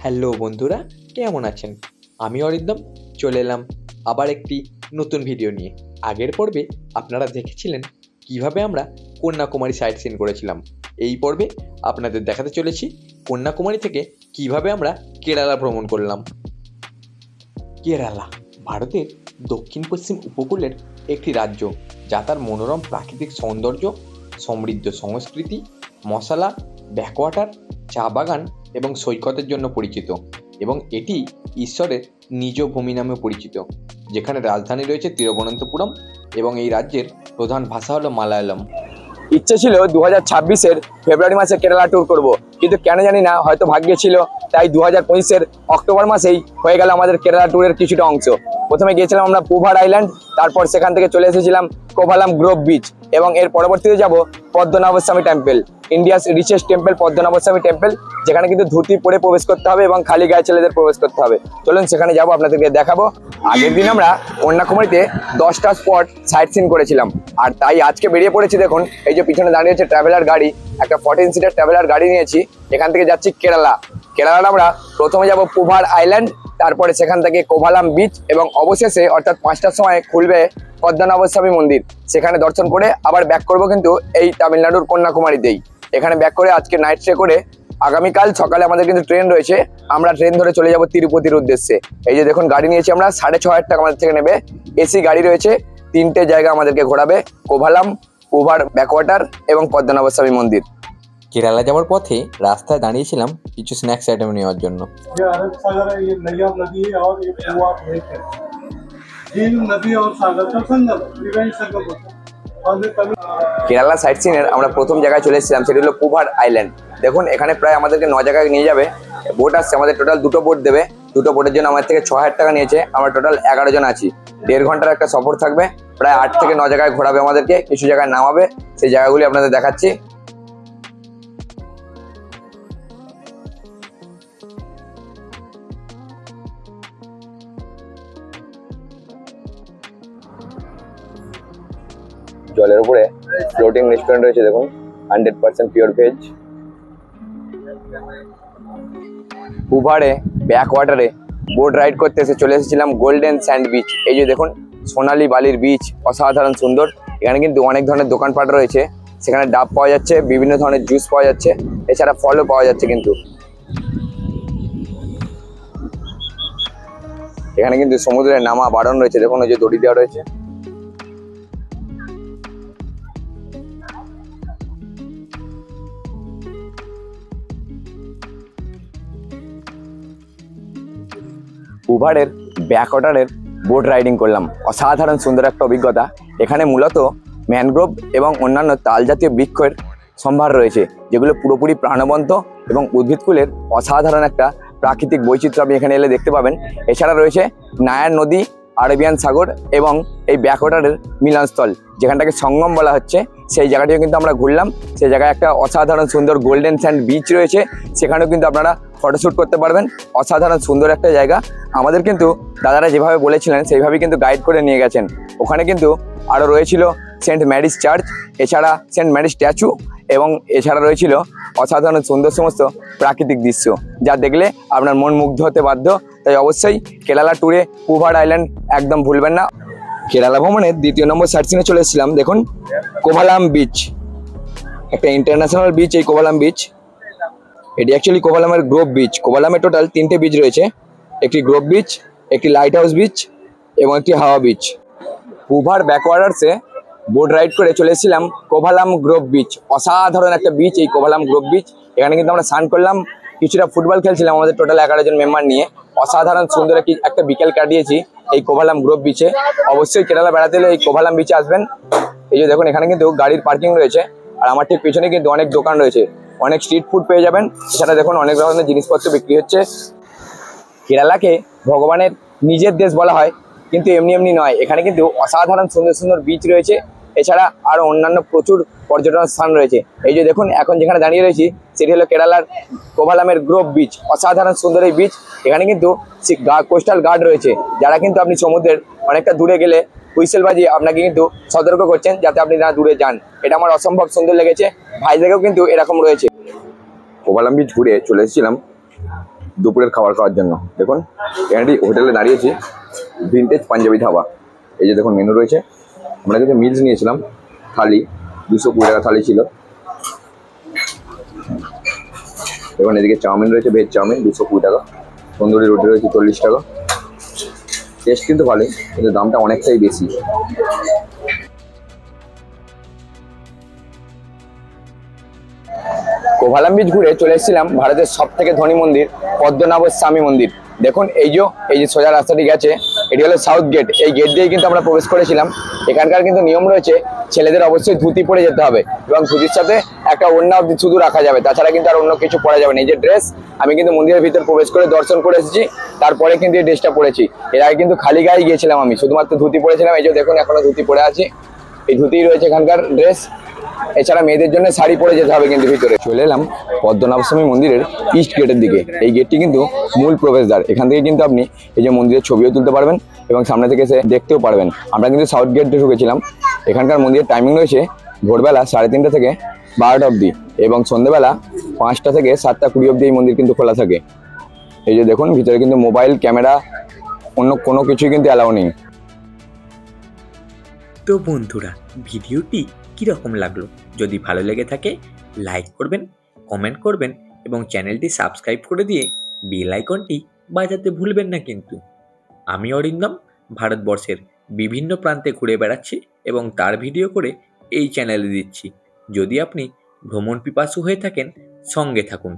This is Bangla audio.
হ্যালো বন্ধুরা, কেমন আছেন? আমি অরিন্দম চলে এলাম আবার একটি নতুন ভিডিও নিয়ে। আগের পর্বে আপনারা দেখেছিলেন কিভাবে আমরা কন্যাকুমারী সাইট সিন করেছিলাম। এই পর্বে আপনাদের দেখাতে চলেছি কন্যাকুমারী থেকে কিভাবে আমরা কেরালা ভ্রমণ করলাম। কেরালা ভারতের দক্ষিণ পশ্চিম উপকূলের একটি রাজ্য, যা তার মনোরম প্রাকৃতিক সৌন্দর্য, সমৃদ্ধ সংস্কৃতি, মশলা, ব্যাকওয়াটার, চা বাগান এবং সৈকতের জন্য পরিচিত, এবং এটি ঈশ্বরের নিজ ভূমি নামে পরিচিত, যেখানে রাজধানী রয়েছে তিরুবনন্তপুরম এবং এই রাজ্যের প্রধান ভাষা হলো মালায়ালম। ইচ্ছে ছিল 2026-এর ফেব্রুয়ারি মাসে কেরালা ট্যুর করব, কিন্তু কেন জানি না, হয়তো ভাগ্যে ছিল, তাই 2025-এর অক্টোবর মাসেই হয়ে গেল আমাদের কেরালা ট্যুরের কিছুটা অংশ। প্রথমে গিয়েছিলাম আমরা পুভার আইল্যান্ড, তারপর সেখান থেকে চলে এসেছিলাম কোভালাম গ্রোভ বিচ, এবং এর পরবর্তীতে যাব Padmanabhaswamy temple, India's richest temple Padmanabhaswamy temple, যেখানে কিন্তু ধুতি পরে প্রবেশ করতে হবে এবং খালি গায়ে ছেলেদের প্রবেশ করতে হবে। চলুন সেখানে যাব, আপনাদেরকে দেখাবো। আগের দিন আমরা কন্যাকুমারীতে 10টা স্পট সাইট সিন করেছিলাম, আর তাই আজকে বেরিয়ে পড়েছি। দেখুন এই যে পিছনে দাঁড়িয়ে আছে ট্রাভেলার গাড়ি, একটা 14 সিটার ট্রাভেলার গাড়ি নিয়েছি। এখান থেকে যাচ্ছি কেরালা। কেরালা আমরা প্রথমে যাব পুভার আইল্যান্ড, তারপরে সেখান থেকে কোভালাম বিচ, এবং অবশেষে অর্থাৎ 5টার সময় খুলবে পদ্মনাভস্বামী মন্দির। সেখানে দর্শন করে আবার ব্যাক করব কিন্তু এই তামিলনাড়ুর কন্যাকুমারীতেই। এখানে ব্যাক করে আজকে নাইট স্টে করে আগামীকাল সকালে আমাদের কিন্তু ট্রেন রয়েছে, আমরা ট্রেন ধরে চলে যাব তিরুপতির উদ্দেশ্যে। এই যে দেখুন গাড়ি নিয়েছি আমরা, 6,500 টাকা আমাদের থেকে নেবে। এসি গাড়ি রয়েছে, 3টে জায়গা আমাদেরকে ঘোরাবে, কোভালাম, পুভার ব্যাকওয়াটার এবং পদ্মনাভস্বামী মন্দির। কেরালা যাওয়ার পথে রাস্তায় দাঁড়িয়েছিলাম কিছু স্ন্যাক্স আইটেম নেওয়ার জন্য। কেরালা সাইট সিনের আমরা প্রথম জায়গায় চলে এসেছিলাম, সেটি হলো পুভার আইল্যান্ড। দেখুন এখানে প্রায় আমাদেরকে 9 জায়গায় নিয়ে যাবে। বোট আসছে, আমাদের টোটাল 2টো বোট দেবে। 2টো বোটের জন্য আমার থেকে 6,000 টাকা নিয়েছে। আমরা টোটাল 11 জন আছি। 1.5 ঘন্টার একটা সফর থাকবে, প্রায় 8 থেকে 9 জায়গায় ঘোরাবে আমাদেরকে, কিছু জায়গায় নামাবে, সেই জায়গাগুলি আপনাদের দেখাচ্ছি। জলের উপরে ফ্লোটিং রেস্টুরেন্ট রয়েছে, দেখুন 100% পিওর ভেজ। পুভারে ব্যাক ওয়াটারে বোট রাইড করতে এসে চলে এসেছিলাম গোল্ডেন স্যান্ড বিচ। এই যে দেখুন সোনালী বালির বিচ, অসাধারণ সুন্দর। এখানে কিন্তু অনেক ধরনের দোকানপাট রয়েছে, সেখানে ডাব পাওয়া যাচ্ছে, বিভিন্ন ধরনের জুস পাওয়া যাচ্ছে, এছাড়া ফলও পাওয়া যাচ্ছে। কিন্তু এখানে কিন্তু সমুদ্রে নামা বারণ রয়েছে, দেখুন ওই যে দড়ি দেওয়া রয়েছে। পুভারের ব্যাকওয়াটারের বোট রাইডিং করলাম, অসাধারণ সুন্দর একটা অভিজ্ঞতা। এখানে মূলত ম্যানগ্রোভ এবং অন্যান্য তাল জাতীয় বৃক্ষের সম্ভার রয়েছে, যেগুলো পুরোপুরি প্রাণবন্ত এবং উদ্ভিদকুলের অসাধারণ একটা প্রাকৃতিক বৈচিত্র্য আপনি এখানে এলে দেখতে পাবেন। এছাড়া রয়েছে নায়ার নদী, আরবিয়ান সাগর এবং এই ব্যাকওয়াটারের মিলনস্থল, যেখানটাকে সঙ্গম বলা হচ্ছে, সেই জায়গাটিও কিন্তু আমরা ঘুরলাম। সেই জায়গায় একটা অসাধারণ সুন্দর গোল্ডেন স্যান্ড বিচ রয়েছে, সেখানেও কিন্তু আপনারা ফটোশ্যুট করতে পারবেন। অসাধারণ সুন্দর একটা জায়গা। আমাদের কিন্তু দাদারা যেভাবে বলেছিলেন সেইভাবেই কিন্তু গাইড করে নিয়ে গেছেন। ওখানে কিন্তু আরও রয়েছিল সেন্ট ম্যারিজ চার্চ, এছাড়া সেন্ট ম্যারিজ স্ট্যাচু, এবং এছাড়া রয়েছিল অসাধারণ সুন্দর সমস্ত প্রাকৃতিক দৃশ্য, যা দেখলে আপনার মন মুগ্ধ হতে বাধ্য। তাই অবশ্যই কেরালা ট্যুরে পুভার আইল্যান্ড একদম ভুলবেন না। কেরালা ভ্রমণের 2য় নম্বর সাইট সিনে চলে এসেছিলাম। দেখুন কোভালাম বিচ, একটা ইন্টারন্যাশনাল বিচ এই কোভালাম বিচ। এটি অ্যাকচুয়ালি কোভালামের গ্রোভ বিচ। কোভালামে টোটাল 3টে বিচ রয়েছে, একটি গ্রোভ বিচ, একটি লাইট হাউস বিচ এবং একটি হাওয়া বিচ। পুভার ব্যাকওয়াটার্সে বোট রাইড করে চলে এসেছিলাম কোভালাম গ্রোভ বিচ। অসাধারণ একটা বিচ এই কোভালাম গ্রোভ বিচ। এখানে কিন্তু আমরা স্নান করলাম, কিছুটা ফুটবল খেলছিলাম আমাদের টোটাল 11 জন মেম্বার নিয়ে। অসাধারণ সুন্দর একটা বিকেল কাটিয়েছি এই কোভালাম গ্রোভ বিচে। অবশ্যই কেরালা বেড়াতে এলে এই কোভালাম বিচে আসবেন। এই যে দেখুন এখানে কিন্তু গাড়ির পার্কিং রয়েছে, আর আমার ঠিক পিছনে কিন্তু অনেক দোকান রয়েছে, অনেক স্ট্রিট ফুড পেয়ে যাবেন। এছাড়া দেখুন অনেক ধরনের জিনিসপত্র বিক্রি হচ্ছে। কেরালাকে ভগবানের নিজের দেশ বলা হয়, কিন্তু এমনি এমনি নয়। এখানে কিন্তু অসাধারণ সুন্দর সুন্দর বিচ রয়েছে, এছাড়া আরও অন্যান্য প্রচুর পর্যটন স্থান রয়েছে। এই যে দেখুন এখন যেখানে দাঁড়িয়ে রয়েছি সেটি হলো কেরালার কোভালামের গ্রোভ বিচ। অসাধারণ সুন্দর এই বিচ। এখানে কিন্তু কোস্টাল গার্ড রয়েছে, যারা কিন্তু আপনি সমুদ্রের অনেকটা দূরে গেলে হুইসেল বাজিয়ে আপনাকে কিন্তু সতর্ক করছেন যাতে আপনি না দূরে যান। এটা আমার অসম্ভব সুন্দর লেগেছে। ভাইজ্যাগেও কিন্তু এরকম রয়েছে। কোভালাম বিচ ঘুরে চলে এসেছিলাম দুপুরের খাবার খাওয়ার জন্য। দেখুন এখানে হোটেলে দাঁড়িয়েছি, ভিনটেজ পাঞ্জাবি ধাবা। এই যে দেখুন মেনু রয়েছে। আমরা কিন্তু মিলস নিয়েছিলাম, থালি 220 টাকা থালি ছিল। এবং এদিকে চাউমিন রয়েছে, ভেজ চাউমিন 220 টাকা। তন্দুরি রুটি রয়েছে 40 টাকা। টেস্ট কিন্তু ভালোই, কিন্তু দামটা অনেকটাই বেশি। কোভালাম বিচ ঘুরে চলে এসেছিলাম ভারতের সব থেকে ধনী মন্দির পদ্মনাভ স্বামী মন্দির। দেখুন এই যে সোজা রাস্তাটি গেছে, এটি হলো সাউথ গেট। এই গেট দিয়ে কিন্তু আমরা প্রবেশ করেছিলাম। এখানকার কিন্তু নিয়ম রয়েছে, ছেলেদের অবশ্যই ধুতি পরে যেতে হবে এবং ধুতির সাথে একটা ওড়না শুধু রাখা যাবে, তাছাড়া কিন্তু আর অন্য কিছু পরা যাবে না। এই যে ড্রেস, আমি কিন্তু মন্দিরের ভিতর প্রবেশ করে দর্শন করে এসেছি, তারপরে কিন্তু এই ড্রেসটা পরেছি। এর আগে কিন্তু খালি গায়ে গিয়েছিলাম, আমি শুধুমাত্র ধুতি পরেছিলাম। এই যে দেখুন এখনো ধুতি পরে আছি, এই ধুতি রয়েছে এখানকার ড্রেস। এছাড়া মেয়েদের জন্য শাড়ি পরে যেতে হবে কিন্তু ভিতরে। চলে এলাম পদ্মনাভ স্বামী মন্দিরের ইস্ট গেটের দিকে। এই গেটটি কিন্তু মূল প্রবেশদ্বার। এখান থেকে কিন্তু আপনি এই যে মন্দিরের ছবিও তুলতে পারবেন এবং সামনে থেকে এসে দেখতেও পারবেন। আমরা কিন্তু সাউথ গেটে ঢুকেছিলাম। এখানকার মন্দিরের টাইমিং রয়েছে ভোরবেলা 3:30 থেকে 12টা অবধি এবং সন্ধ্যেবেলা 5টা থেকে 7:20 অবধি এই মন্দির কিন্তু খোলা থাকে। এই যে দেখুন ভিতরে কিন্তু মোবাইল ক্যামেরা অন্য কোনো কিছুই কিন্তু অ্যালাউ নেই। তো বন্ধুরা, ভিডিওটি কীরকম লাগলো? যদি ভালো লেগে থাকে লাইক করবেন, কমেন্ট করবেন এবং চ্যানেলটি সাবস্ক্রাইব করে দিয়ে বেল আইকনটি বাজাতে ভুলবেন না কিন্তু। আমি অরিন্দম ভারতবর্ষের বিভিন্ন প্রান্তে ঘুরে বেড়াচ্ছি এবং তার ভিডিও করে এই চ্যানেলে দিচ্ছি। যদি আপনি ভ্রমণ পিপাসু হয়ে থাকেন, সঙ্গে থাকুন।